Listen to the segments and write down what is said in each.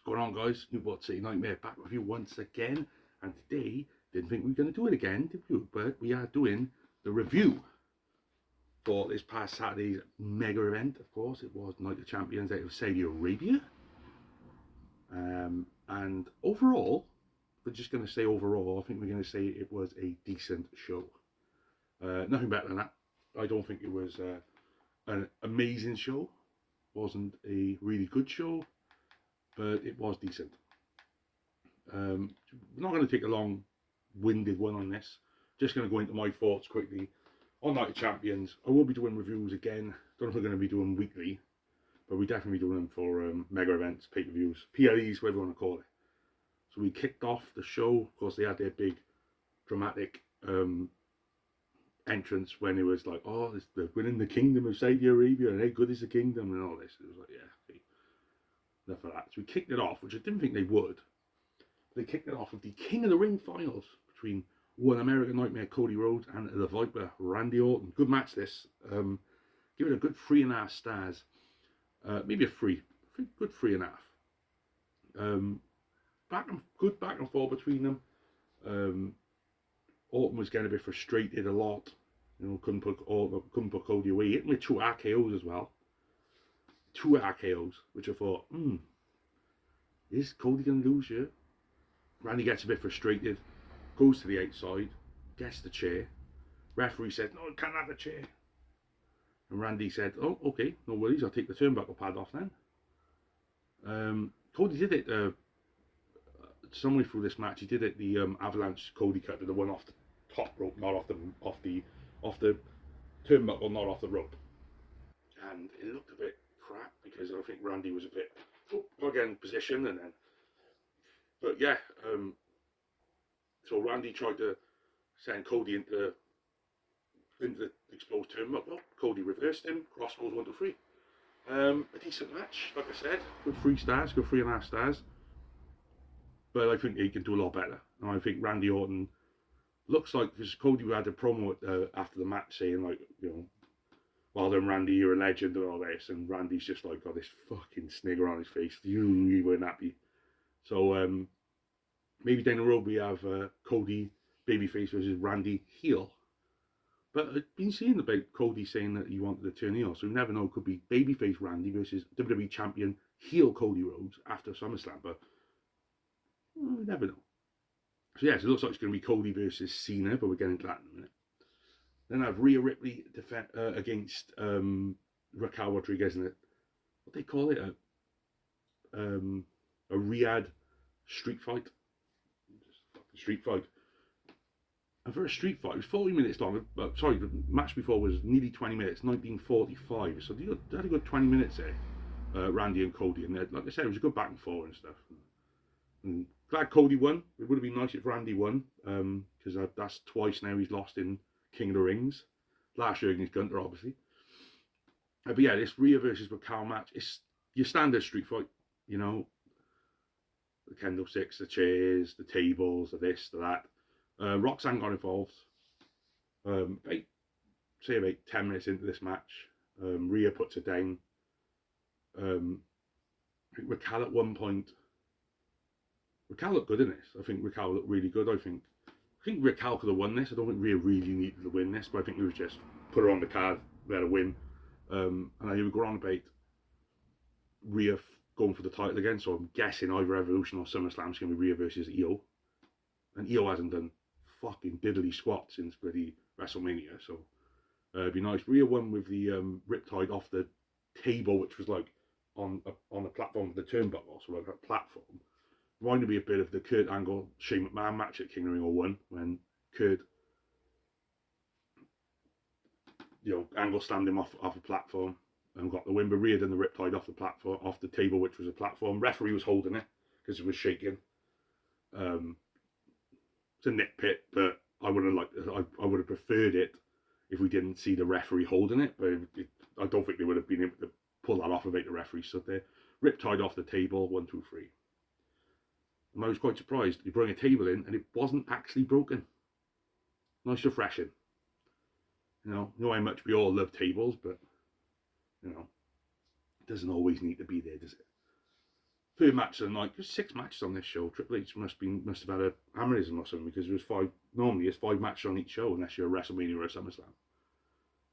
going on, guys? Newport City Nightmare back with you once again, and today didn't think we were going to do it again, did we? But we are doing the review for this past Saturday's mega event. Of course, it was Night of Champions out of Saudi Arabia, and overall, we're just going to say overall, I think we're going to say it was a decent show. Nothing better than that. I don't think it was an amazing show. Wasn't a really good show, but it was decent. We're not going to take a long-winded one on this. Just going to go into my thoughts quickly on Night of Champions. I will be doing reviews again. Don't know if we're going to be doing weekly, but we'll definitely be doing them for mega events, pay-per-views, PLEs, whatever you want to call it. So we kicked off the show. Of course, they had their big dramatic entrance when it was like, oh, they're winning the kingdom of Saudi Arabia, and how good is the kingdom, and all this. It was like, yeah, okay, enough of that. So we kicked it off, which I didn't think they would. They kicked it off with the King of the Ring finals between One American Nightmare Cody Rhodes and the Viper Randy Orton. Good match this. Give it a good 3.5 stars. Maybe a 3. Good 3.5. Good back and forth between them. Orton was getting a bit frustrated a lot. You know, couldn't put Cody away. Hit with 2 RKOs as well. 2 RKOs, which I thought, is Cody going to lose here? Randy gets a bit frustrated, goes to the outside, gets the chair. Referee said, no, you can't have the chair. And Randy said, oh, okay, no worries, I'll take the turnbuckle pad off then. Cody did it somewhere through this match. He did it the Avalanche Cody cut, the one off the top rope, not off the turnbuckle, not off the rope. And it looked a bit crap because I think Randy was a bit again position, and then. But yeah, so Randy tried to send Cody into the exposed turnbuckle. Cody reversed him. Cross goes 1, 2, 3. A decent match, like I said. Good 3 stars, good 3.5 stars. But I think he can do a lot better. And I think Randy Orton looks like, because Cody had a promo after the match saying, like, you know, well done, Randy, you're a legend and all this. And Randy's just like got this fucking snigger on his face. You weren't happy. So maybe down the road we have Cody babyface versus Randy heel. But I've been seeing about Cody saying that he wanted to turn heel, so we never know. It could be babyface Randy versus WWE champion heel Cody Rhodes after SummerSlam, but we never know. So yes, it looks like it's going to be Cody versus Cena, but we're getting to that in a minute. Then I have Rhea Ripley against Raquel Rodriguez in it. What they call it? A Riyadh street fight. Street fight. And for a street fight, it was 40 minutes long. Sorry, the match before was nearly 20 minutes, 1945. So they had a good 20 minutes there, Randy and Cody. And like I said, it was a good back and forth and stuff. And glad Cody won. It would have been nice if Randy won, because that's twice now he's lost in King of the Rings. Last year against Gunther, obviously. But yeah, this Rhea versus Raquel match, it's your standard street fight, you know. The candlesticks, the chairs, the tables, the this, the that. Roxanne got involved. About 10 minutes into this match, Rhea puts her down. I think Raquel at one point. Raquel looked good in this. I think Raquel looked really good. I think Raquel could have won this. I don't think Rhea really needed to win this, but I think it was just put her on the card, let her win. And I would go on about Rhea going for the title again, so I'm guessing either Evolution or SummerSlam is going to be Rhea versus Io. And Io hasn't done fucking diddly squat since bloody WrestleMania, so it'd be nice. Rhea won with the Riptide off the table, which was like on a platform of the turnbuckle, so like a platform. Reminded me a bit of the Kurt Angle Shane McMahon match at King of the Ring 01 when Kurt, you know, Angle slammed him off a platform and got the win. But Rhea done the Riptide off the platform, off the table, which was a platform. Referee was holding it because it was shaking. It's a nitpick, but I would have preferred it if we didn't see the referee holding it. But I don't think they would have been able to pull that off without the referee stood there. Riptide off the table, 1, 2, 3. And I was quite surprised. They brought a table in and it wasn't actually broken. Nice refreshing. You know how much we all love tables, but you know, it doesn't always need to be there, does it? third match of the night. There's 6 matches on this show. Triple H must have had a aneurysm or something, because there was 5. Normally, it's 5 matches on each show unless you're a WrestleMania or a SummerSlam.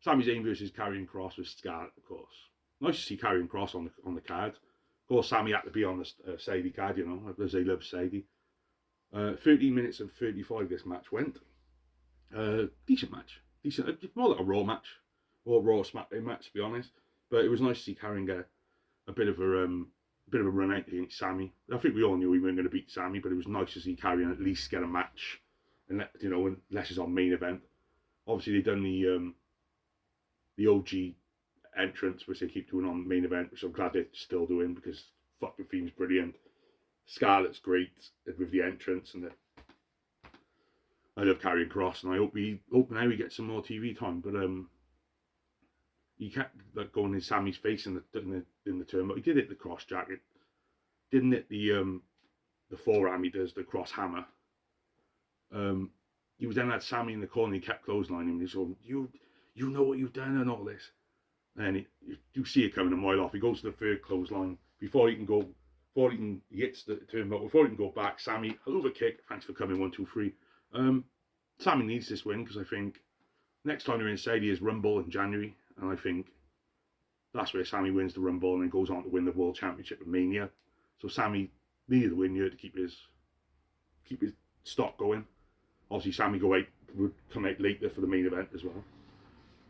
Sami Zayn versus Karrion Kross with Scarlett, of course. Nice to see Karrion Kross on the card. Of course, Sami had to be on the Sadie card, you know, as they love Sadie. 13 minutes and 35 this match went. Decent match. Decent. More like a Raw match. Or a Raw SmackDown match, to be honest. But it was nice to see Karrion get a bit of a run out against Sami. I think we all knew we weren't going to beat Sami, but it was nice to see Karrion at least get a match. And, you know, unless it's on main event. Obviously, they've done the OG entrance, which they keep doing on main event, which I'm glad they're still doing, because fucking Fiend's brilliant. Scarlett's great with the entrance, and I love Karrion Kross, and I hope now we get some more TV time. But he kept like going in Sami's face in the turn, but he did hit the cross jacket, didn't hit the forearm. He does the cross hammer. He was then had Sami in the corner. He kept clotheslining him. He's going, you know what you've done and all this. And you see it coming a mile off. He goes to the third clothesline before he hits the turnbuckle, before he can go back. Sami, over kick. Thanks for coming, 1, 2, 3. Sami needs this win, because I think next time they're in Saudi is Rumble in January, and I think that's where Sami wins the Rumble and then goes on to win the World Championship at Mania. So Sami needed the win here to keep his stock going. Obviously, Sami would come out later for the main event as well.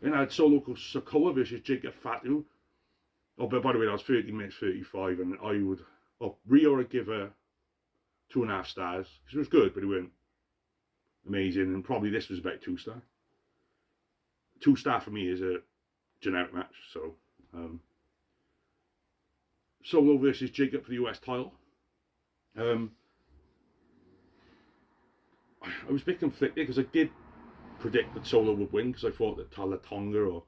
Then I had Solo Sikoa versus Jacob Fatu. Oh, but by the way, that was 13 minutes 35, and Rio would give her 2.5 stars, because it was good, but it weren't amazing, and probably this was about 2-star. 2-star for me is a generic match. So Solo versus Jacob for the US title. I was a bit conflicted, because I did predict that Solo would win, because I thought that Tonga or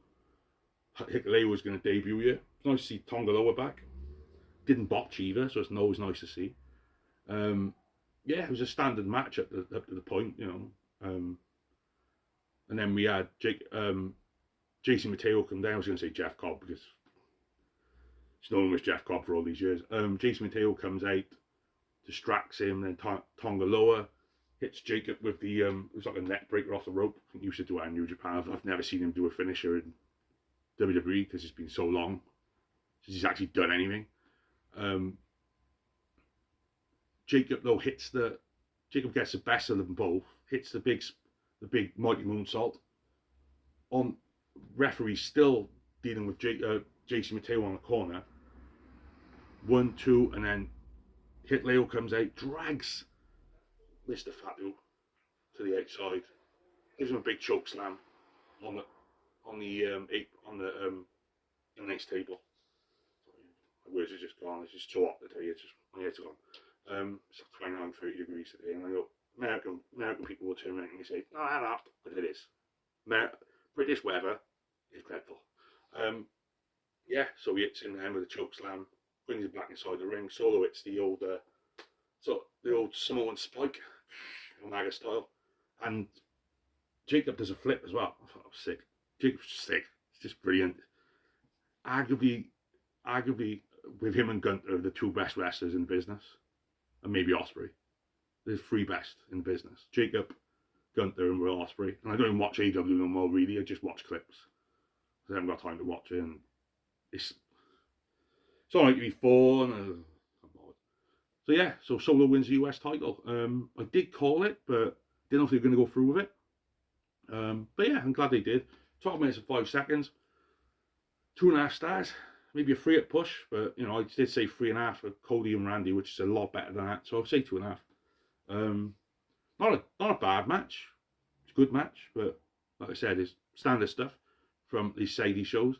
Hikuleo was going to debut here. It's nice to see Tonga Loa back. Didn't botch either, so it's always nice to see. Yeah, it was a standard match up to the point, you know. And then we had Jason Mateo come down. I was going to say Jeff Cobb, because he's known him as Jeff Cobb for all these years. Jason Mateo comes out, distracts him, then Tonga Loa hits Jacob with the it was like a neck breaker off the rope. I think he used to do it in New Japan. I've never seen him do a finisher in WWE, because it's been so long since he's actually done anything. Jacob though Jacob gets the best of them both, hits the big mighty moonsault. On referee still dealing with Jason Mateo on the corner. 1, 2, and then Hikuleo comes out, drags Mr. Fatu to the outside, gives him a big choke slam on the next table. My words are just gone. It's just too hot today. It's just my head's gone. It's 29, 30 degrees today, and I go, American people will turn around and say, "No, I'm not." But it is. British weather is dreadful. Yeah, so he hits him down with a choke slam, brings him back inside the ring. Solo hits the old Samoan spike, Omega style, and Jacob does a flip as well. I thought it was sick. Jacob's sick. It's just brilliant. Arguably, with him and Gunther, the 2 best wrestlers in the business, and maybe Ospreay. There's 3 best in the business: Jacob, Gunther, and Will Ospreay. And I don't even watch AEW no more, really. I just watch clips. I haven't got time to watch it, and it's alright to be fun. I'm bored. So yeah, so Solo wins the US title. I did call it, but didn't know if they were going to go through with it. But yeah, I'm glad they did. 12 minutes and 5 seconds. 2.5 stars. Maybe a 3 at push, but you know, I did say 3.5 for Cody and Randy, which is a lot better than that. So I'll say 2.5. Not a bad match. It's a good match, but like I said, it's standard stuff from these Sadie shows.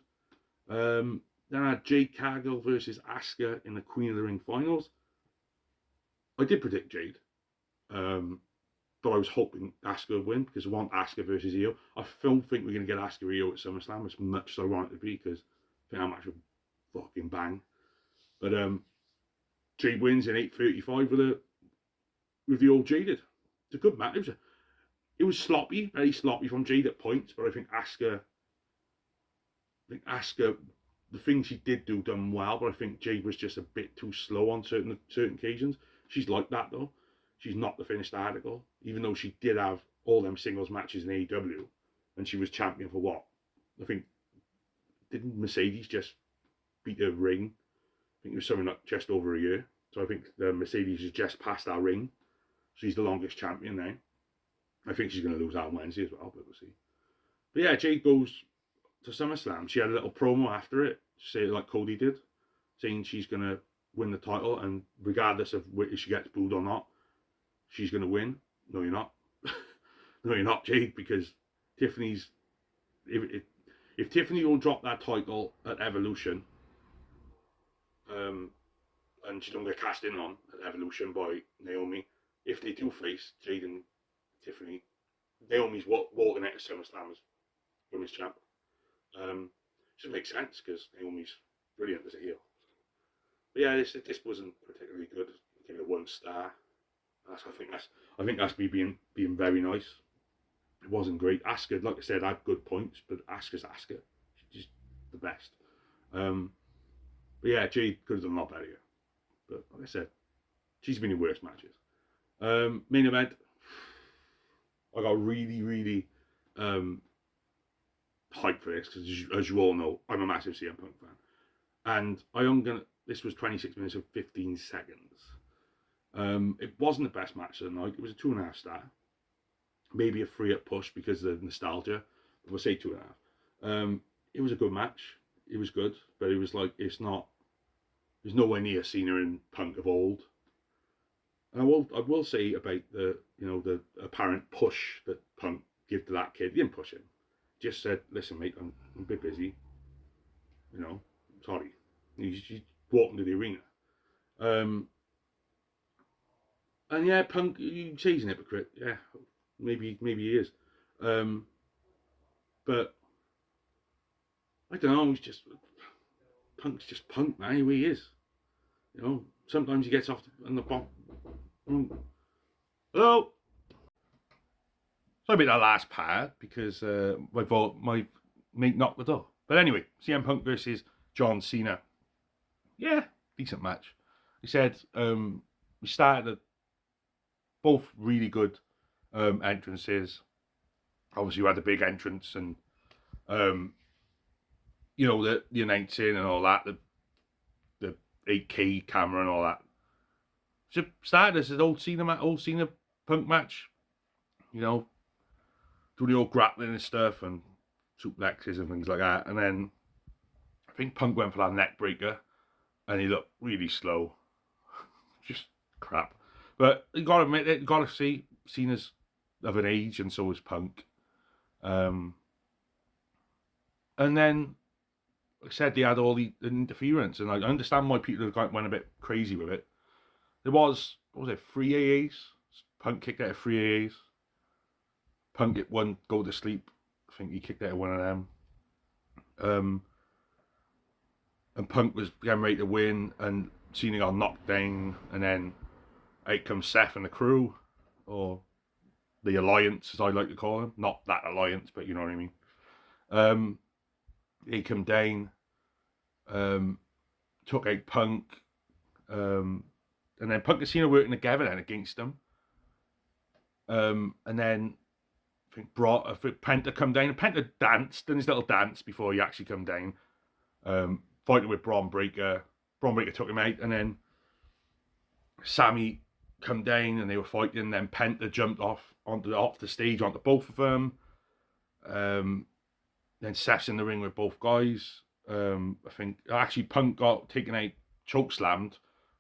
Then I had Jade Cargill versus Asuka in the Queen of the Ring finals. I did predict Jade, but I was hoping Asuka would win, because I want Asuka versus Io. I don't think we're going to get Asuka Io at SummerSlam as much as I want it to be, because I think that match would fucking bang. But Jade wins in 8:35 with the old Jaded. It's a good match. It was sloppy, very sloppy from Jade at points, but I think Asuka the things she did do done well, but I think Jade was just a bit too slow on certain occasions. She's like that though. She's not the finished article, even though she did have all them singles matches in AEW, and she was champion for what? I think didn't Mercedes just beat her ring? I think it was something like just over a year. So I think the Mercedes has just passed our ring. She's the longest champion now. I think she's going to lose out on Wednesday as well, but we'll see. But yeah, Jade goes to SummerSlam. She had a little promo after it, say like Cody did, saying she's going to win the title, and regardless of if she gets booed or not, she's going to win. No, you're not. No, you're not, Jade, because Tiffany's... If Tiffany don't drop that title at Evolution, and she don't get cast in on at Evolution by Naomi, if they do face Jade and Tiffany, Naomi's walking out of SummerSlam as women's champ. Just makes sense because Naomi's brilliant as a heel. But yeah, this wasn't particularly good. I gave it 1 star. I think that's me being very nice. It wasn't great. Asuka, like I said, had good points, but Asuka's Asuka. She's just the best. But yeah, Jade could have done a lot better here. But like I said, she's been in worse matches. Main event. I got really hyped for this because, as you all know, I'm a massive CM Punk fan, and this was 26 minutes and 15 seconds. It wasn't the best match of the night. It was a 2.5 star, maybe a 3 at push because of the nostalgia. But we'll say 2.5. It was a good match. It was good, but it was like it's nowhere near Cena and Punk of old. And I will say about the apparent push that Punk gave to that kid. He didn't push him. Just said, "Listen, mate, I'm a bit busy. Sorry." He's walked into the arena. And yeah, Punk, you say he's an hypocrite. Yeah, maybe he is. But I don't know. Punk's just Punk, man. Who he is. Sometimes he gets off on the bottom. Hello. Sorry about that last part because my mate knocked the door. But anyway, CM Punk versus John Cena. Yeah, decent match. He said we started both really good entrances. Obviously, we had the big entrance and the announcing and all that, the 8K camera and all that. So started as an old Cena Punk match, doing the old grappling and stuff and suplexes and things like that. And then I think Punk went for that neck breaker and he looked really slow. Just crap. But you got to admit it, you got to see Cena's of an age and so is Punk. And then, like I said, they had all the interference, and I understand why people went a bit crazy with it. There was, 3 AAs? Punk kicked out of 3 AAs. Punk hit one, go to sleep. I think he kicked out of one of them. And Punk was getting ready to win, and Cena got knocked down, and then out comes Seth and the crew, or the Alliance, as I like to call them. Not that Alliance, but you know what I mean. They come down, took out Punk, and then Punk and Cena working together then against them. And then I think Penta come down, and Penta danced, done his little dance before he actually come down, fighting with Braun Breaker. Braun Breaker took him out, and then Sammy come down, and they were fighting, and then Penta jumped off the stage onto both of them. Then Seth's in the ring with both guys. I think actually Punk got taken out, choke slammed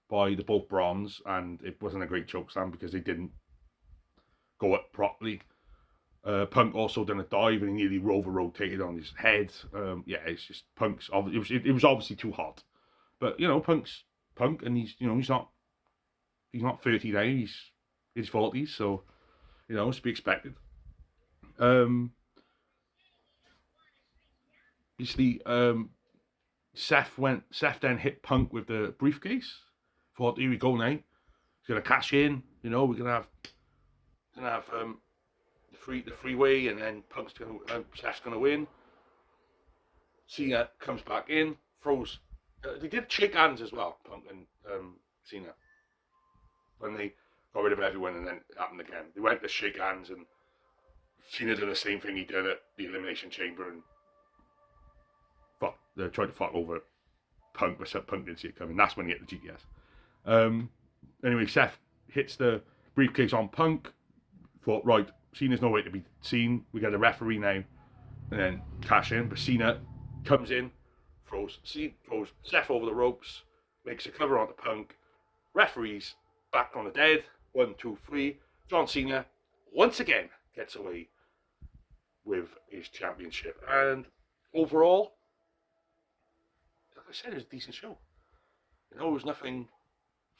by the both Brawns, and it wasn't a great choke slam because they didn't go up properly. Punk also done a dive and he nearly rotated on his head. It's just Punk's. It was obviously too hot, but Punk's Punk, and he's not 30 now. He's in his 40s, so it's to be expected. Obviously, Seth then hit Punk with the briefcase. Thought, here we go now. He's gonna cash in. We're gonna have the freeway, and then Seth's gonna win. Cena comes back in, throws. They did shake hands as well, Punk and Cena, when they got rid of everyone, and then it happened again. They went to shake hands, and Cena did the same thing he did at the Elimination Chamber, and they tried to fuck over Punk, but Punk didn't see it coming. That's when he hit the GTS. Anyway, Seth hits the briefcase on Punk. Thought, right, Cena's nowhere to be seen. We got a referee now, and then cash in. But Cena comes in, throws Seth over the ropes, makes a cover onto Punk. Referees back on the dead. 1, 2, 3. John Cena once again gets away with his championship. And overall, like I said, it was a decent show. You know, it was nothing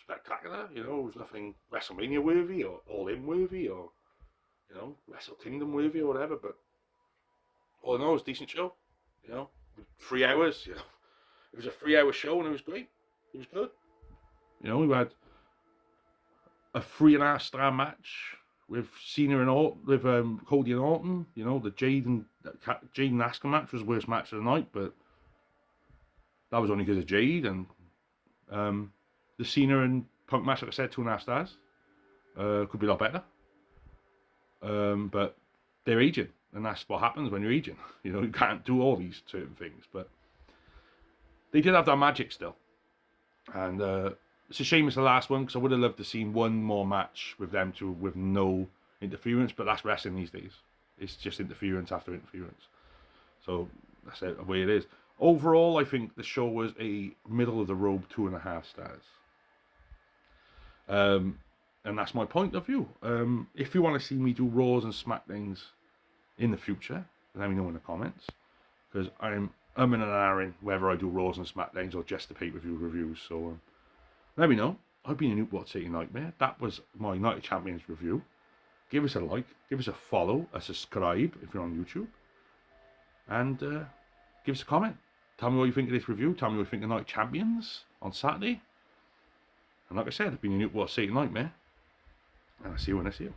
spectacular. You know, it was nothing WrestleMania worthy or All In worthy or, you know, Wrestle Kingdom worthy or whatever. But all in all, it was a decent show. You know, 3 hours. You know, it was a 3-hour show and it was great. It was good. You know, we had a 3.5-star match with Cena and with Cody and Orton. You know, the Jade and Asuka match was the worst match of the night, but that was only because of Jade. And the Cena and Punk match, like I said, 2.5 stars. Could be a lot better. But they're aging, and that's what happens when you're aging. You know, you can't do all these certain things, but they did have that magic still. And it's a shame it's the last one, because I would have loved to see one more match with them two with no interference, but that's wrestling these days. It's just interference after interference. So that's the way it is. Overall, I think the show was a middle of the road 2.5 stars. And that's my point of view. If you want to see me do Raws and SmackDowns in the future, let me know in the comments, because I'm in and ahhing whether I do Raws and SmackDowns or just the pay-per-view reviews. So let me know. I've been a Newport City Nightmare. That was my United Champions review. Give us a like, give us a follow, a subscribe if you're on YouTube, and give us a comment. Tell me what you think of this review. Tell me what you think of Night Champions on Saturday. And like I said, I've been a Newport City Nightmare, and I'll see you when I see you.